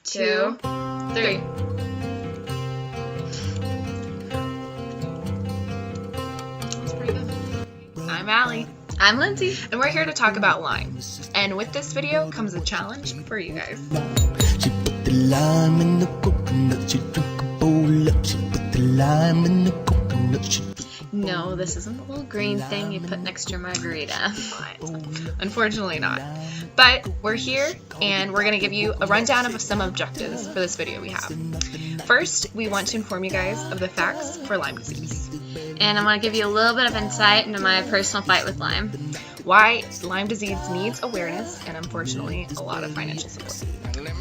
2, 3. That's pretty good. I'm Allie. I'm Lindsay. And we're here to talk about Lyme. And with this video comes a challenge for you guys. She put the lime in the coconut, she drank a bowl up, she put the lime in the coconut, she put... No, this isn't the little green thing you put next to your margarita. Unfortunately not. But we're here and we're going to give you a rundown of some objectives for this video we have. First, we want to inform you guys of the facts for Lyme disease. And I'm going to give you a little bit of insight into my personal fight with Lyme. Why Lyme disease needs awareness and, unfortunately, a lot of financial support.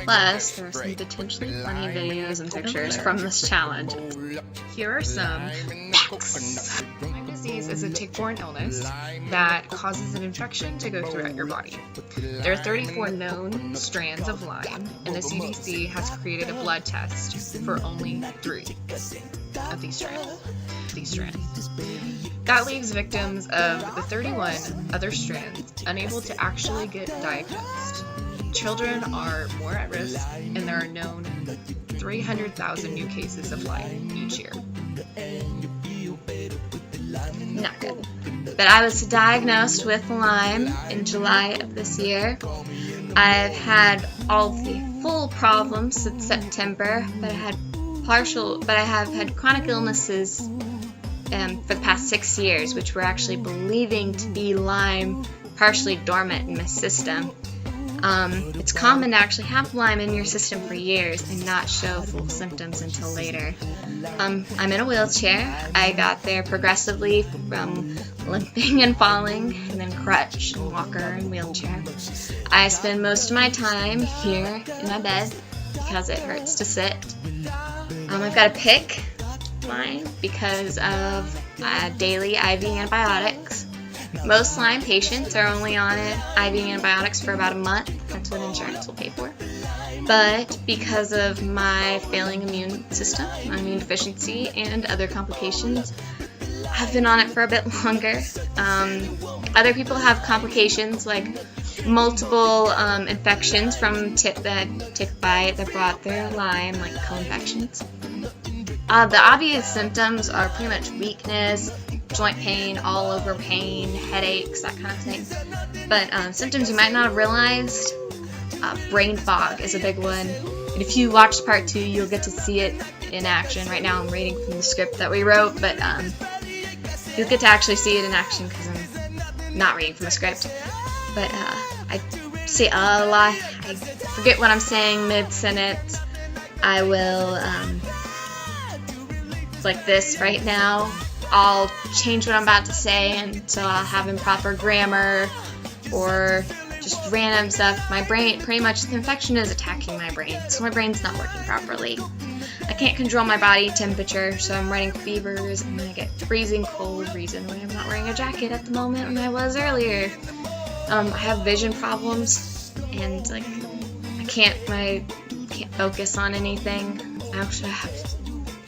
Plus, there are some potentially funny videos and pictures from this challenge. Here are some facts. Lyme disease is a tick-borne illness that causes an infection to go throughout your body. There are 34 known strands of Lyme, and the CDC has created a blood test for only 3 of these strands. That leaves victims of the 31 other strands unable to actually get diagnosed. Children are more at risk, and there are known 300,000 new cases of Lyme each year. Not good. But I was diagnosed with Lyme in July of this year. I've had all the full problems since September, but I have had chronic illnesses for the past 6 years, which we're actually believing to be Lyme partially dormant in my system. It's common to actually have Lyme in your system for years and not show full symptoms until later. I'm in a wheelchair. I got there progressively from limping and falling, and then crutch and walker and wheelchair. I spend most of my time here in my bed because it hurts to sit. I've got to pick Lyme because of daily IV antibiotics. Most Lyme patients are only on IV antibiotics for about a month. That's what insurance will pay for. But because of my failing immune system, my immune deficiency, and other complications, I've been on it for a bit longer. Other people have complications like multiple infections from tick bite that brought their Lyme, like co-infections. The obvious symptoms are pretty much weakness, joint pain, all over pain, headaches, that kind of thing. But symptoms you might not have realized, brain fog is a big one. And if you watch part 2, you'll get to see it in action. Right now I'm reading from the script that we wrote, but you'll get to actually see it in action because I'm not reading from a script. But I say a lot. I forget what I'm saying mid-sentence. I will, like this right now, I'll change what I'm about to say, and so I'll have improper grammar or just random stuff. My brain, pretty much the infection is attacking my brain, so my brain's not working properly. I can't control my body temperature, so I'm running fevers, and I get freezing cold, reason why I'm not wearing a jacket at the moment when I was earlier. I have vision problems, and like I can't focus on anything. I actually have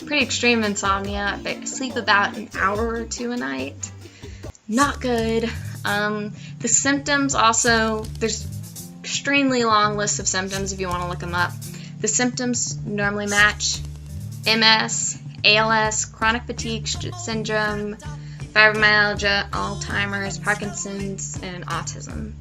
pretty extreme insomnia. I sleep about an hour or 2 a night. Not good. The symptoms also, there's extremely long lists of symptoms if you want to look them up. The symptoms normally match MS, ALS, chronic fatigue syndrome, fibromyalgia, Alzheimer's, Parkinson's, and autism.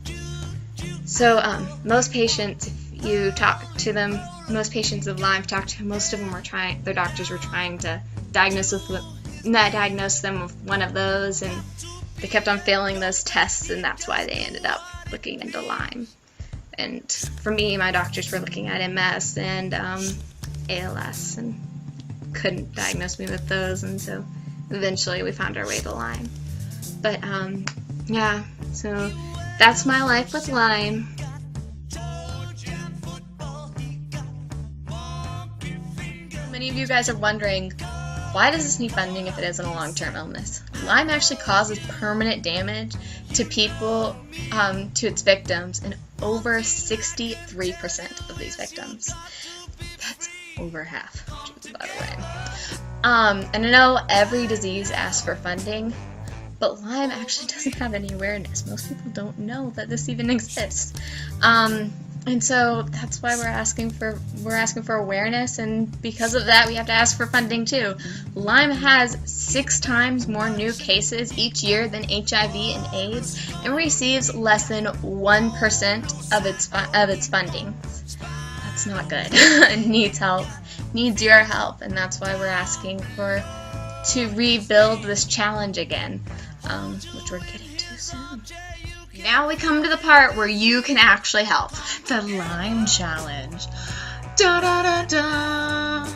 So most patients, if you talk to them, most patients of Lyme talked to, most of them were trying, their doctors were trying to diagnose them with one of those, and they kept on failing those tests, and that's why they ended up looking into Lyme. And for me, my doctors were looking at MS and ALS and couldn't diagnose me with those, and so eventually we found our way to Lyme. But yeah, so that's my life with Lyme. Many of you guys are wondering, why does this need funding if it isn't a long-term illness? Lyme actually causes permanent damage to people, to its victims, and over 63% of these victims. That's over half, by the way. And I know every disease asks for funding, but Lyme actually doesn't have any awareness. Most people don't know that this even exists. And so that's why we're asking for awareness, and because of that, we have to ask for funding too. Lyme has 6 times more new cases each year than HIV and AIDS, and receives less than 1% of its funding. That's not good. It needs help. Needs your help, and that's why we're asking to rebuild this challenge again, which we're getting to soon. Now we come to the part where you can actually help. The Lyme Challenge. Da da da da.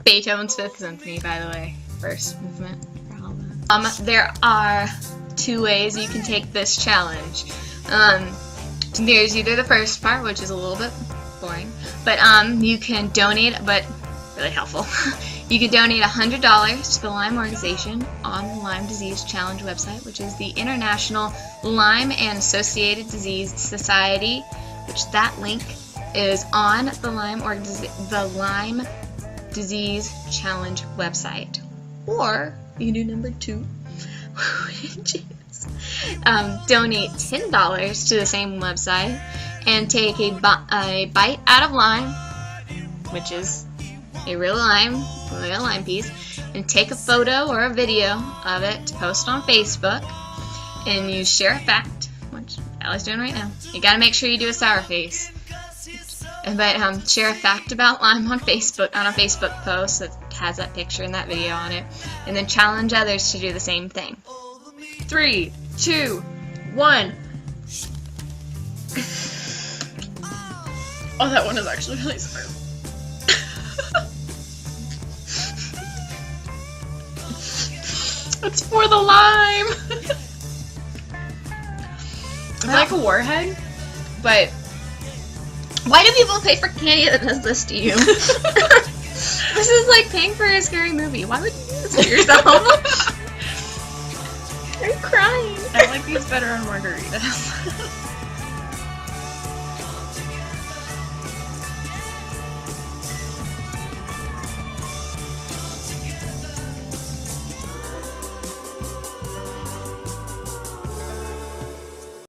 Beethoven's Fifth Symphony, by the way. First movement. There are 2 ways you can take this challenge. There's either the first part, which is a little bit boring, but you can donate, but really helpful. You can donate $100 to the Lyme organization on the Lyme Disease Challenge website, which is the International Lyme and Associated Disease Society, which that link is on the Lyme Disease Challenge website. Or you can do number 2, which is donate $10 to the same website and take a bite out of Lyme, which is a real Lyme piece, and take a photo or a video of it to post on Facebook, and you share a fact, which Allie's doing right now. You gotta make sure you do a sour face. But share a fact about Lyme on Facebook, on a Facebook post that has that picture and that video on it, and then challenge others to do the same thing. 3, 2, 1. Oh, that one is actually really smart. It's for the Lyme. It's like a warhead, but Why do people pay for candy that does this to you? This is like paying for a scary movie. Why would you do this to yourself? I'm crying. I like these better on margaritas.